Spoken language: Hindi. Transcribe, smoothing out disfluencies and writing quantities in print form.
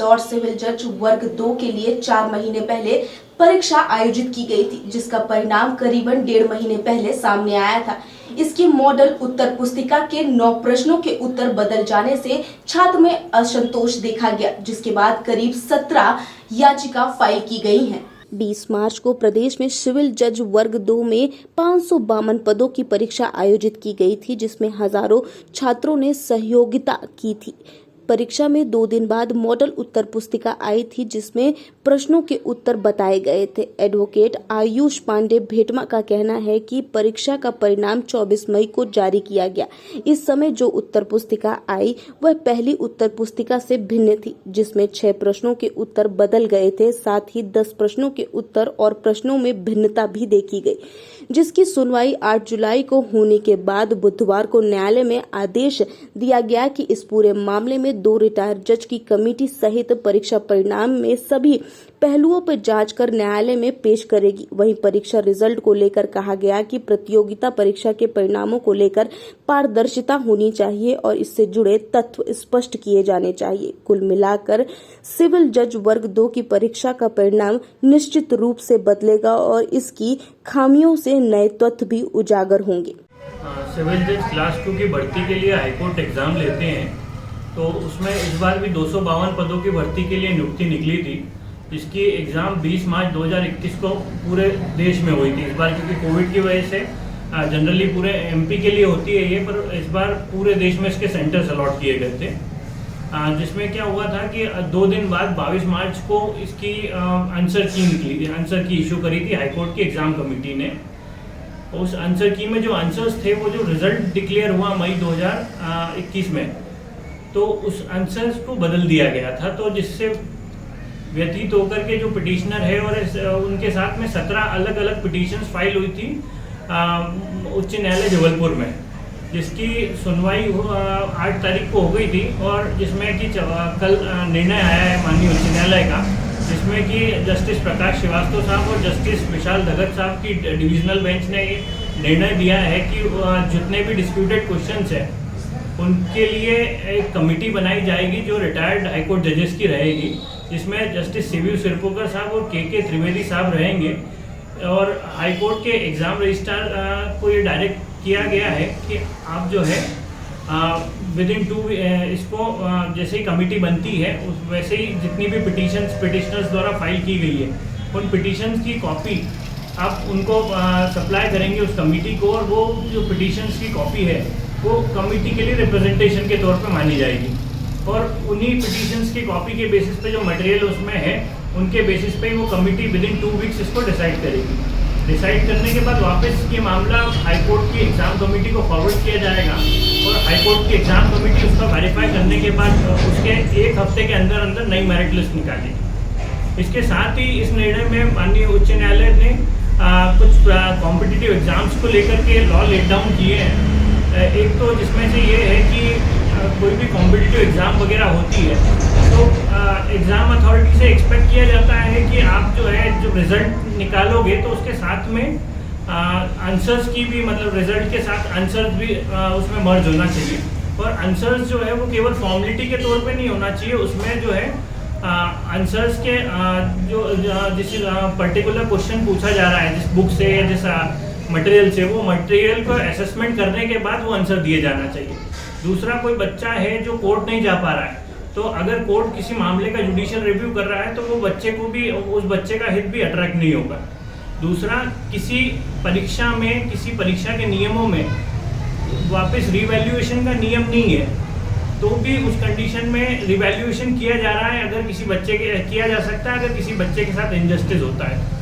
इंदौर सिविल जज वर्ग 2 के लिए 4 महीने पहले परीक्षा आयोजित की गई थी, जिसका परिणाम करीबन 1.5 महीने पहले सामने आया था। इसकी मॉडल उत्तर पुस्तिका के 9 प्रश्नों के उत्तर बदल जाने से छात्र में असंतोष देखा गया, जिसके बाद करीब 17 याचिका फाइल की गई हैं। 20 मार्च को प्रदेश में सिविल जज वर्ग 2 में 552 पदों की परीक्षा आयोजित की गई थी, जिसमें हजारों छात्रों ने सहयोगिता की थी। परीक्षा में 2 दिन बाद मॉडल उत्तर पुस्तिका आई थी, जिसमें प्रश्नों के उत्तर बताए गए थे। एडवोकेट आयुष पांडे भेटमा का कहना है कि परीक्षा का परिणाम 24 मई को जारी किया गया। इस समय जो उत्तर पुस्तिका आई वह पहली उत्तर पुस्तिका से भिन्न थी, जिसमें 6 प्रश्नों के उत्तर बदल गए थे। साथ ही 10 प्रश्नों के उत्तर और प्रश्नों में भिन्नता भी देखी गई, जिसकी सुनवाई 8 जुलाई को होने के बाद बुधवार को न्यायालय में आदेश दिया गया कि इस पूरे मामले में 2 रिटायर्ड जज की कमेटी सहित परीक्षा परिणाम में सभी पहलुओं पर जांच कर न्यायालय में पेश करेगी। वहीं परीक्षा रिजल्ट को लेकर कहा गया कि प्रतियोगिता परीक्षा के परिणामों को लेकर पारदर्शिता होनी चाहिए और इससे जुड़े तथ्य स्पष्ट किए जाने चाहिए। कुल मिलाकर सिविल जज वर्ग 2 की परीक्षा का परिणाम निश्चित रूप से बदलेगा और इसकी खामियों से नए तथ्य भी उजागर होंगे। सिविल जज क्लास 2 की भर्ती के लिए हाईकोर्ट एग्जाम लेते हैं, तो उसमें इस बार भी 252 पदों की भर्ती के लिए नियुक्ति निकली थी, जिसकी एग्ज़ाम 20 मार्च 2021 को पूरे देश में हुई थी। इस बार क्योंकि कोविड की वजह से जनरली पूरे एमपी के लिए होती है ये, पर इस बार पूरे देश में इसके सेंटर्स अलॉट किए गए थे। जिसमें क्या हुआ था कि 2 दिन बाद 22 मार्च को इसकी आंसर की इशू करी थी हाईकोर्ट की एग्ज़ाम कमेटी ने। उस आंसर की में जो आंसर्स थे वो जो रिजल्ट डिक्लेयर हुआ मई 2021 में, तो उस आंसर्स को बदल दिया गया था। तो जिससे व्यतीत होकर के जो पिटिशनर है और उनके साथ में 17 अलग अलग पिटिशंस फाइल हुई थी उच्च न्यायालय जबलपुर में, जिसकी सुनवाई 8 तारीख को हो गई थी और जिसमें कि कल निर्णय आया है माननीय उच्च न्यायालय का, जिसमें कि जस्टिस प्रकाश श्रीवास्तव साहब और जस्टिस विशाल धगत साहब की डिविजनल बेंच ने ये निर्णय दिया है कि जितने भी डिस्प्यूटेड क्वेश्चंस हैं उनके लिए एक कमेटी बनाई जाएगी जो रिटायर्ड हाईकोर्ट जजेस की रहेगी, जिसमें जस्टिस सीवी सिरपुरकर साहब और के त्रिवेदी साहब रहेंगे। और हाईकोर्ट के एग्ज़ाम रजिस्ट्रार को ये डायरेक्ट किया गया है कि आप जो है विदिन 2 इसको जैसे ही कमेटी बनती है वैसे ही जितनी भी पिटिशनर्स द्वारा फाइल की गई है उन पिटिशन्स की कॉपी आप उनको सप्लाई करेंगे उस कमेटी को, और वो जो पिटिशन्स की कॉपी है वो कमेटी के लिए रिप्रेजेंटेशन के तौर पे मानी जाएगी। और उन्हीं पिटिशंस की कॉपी के बेसिस पे जो मटेरियल उसमें है उनके बेसिस पे वो कमेटी विदिन 2 वीक्स इसको डिसाइड करेगी। डिसाइड करने के बाद वापस ये मामला हाईकोर्ट की एग्ज़ाम कमेटी को फॉरवर्ड किया जाएगा और हाईकोर्ट की एग्ज़ाम कमेटी उसका वेरीफाई करने के बाद उसके 1 हफ्ते के अंदर अंदर नई मेरिट लिस्ट निकालेगी। इसके साथ ही इस निर्णय में माननीय उच्च न्यायालय ने कुछ कॉम्पिटिटिव एग्जाम्स को लेकर के लॉ लेट डाउन किए हैं। एक तो जिसमें से ये है कि कोई भी कॉम्पिटिटिव एग्ज़ाम वगैरह होती है तो एग्ज़ाम अथॉरिटी से एक्सपेक्ट किया जाता है कि आप जो है जो रिज़ल्ट निकालोगे तो उसके साथ में आंसर्स की भी मतलब रिज़ल्ट के साथ आंसर्स भी उसमें मर्ज होना चाहिए। और आंसर्स जो है वो केवल फॉर्मेलिटी के तौर पे नहीं होना चाहिए, उसमें जो है आंसर्स के जिस पर्टिकुलर क्वेश्चन पूछा जा रहा है जिस बुक से या जिस मटेरियल से, वो मटेरियल को असेसमेंट करने के बाद वो आंसर दिए जाना चाहिए। दूसरा, कोई बच्चा है जो कोर्ट नहीं जा पा रहा है, तो अगर कोर्ट किसी मामले का जुडिशियल रिव्यू कर रहा है तो वो बच्चे को भी उस बच्चे का हित भी अट्रैक्ट नहीं होगा। दूसरा, किसी परीक्षा के नियमों में वापस रिवैल्यूएशन का नियम नहीं है, तो भी उस कंडीशन में रिवैल्यूएशन किया जा रहा है अगर किसी बच्चे के किया जा सकता है अगर किसी बच्चे के साथ इनजस्टिस होता है।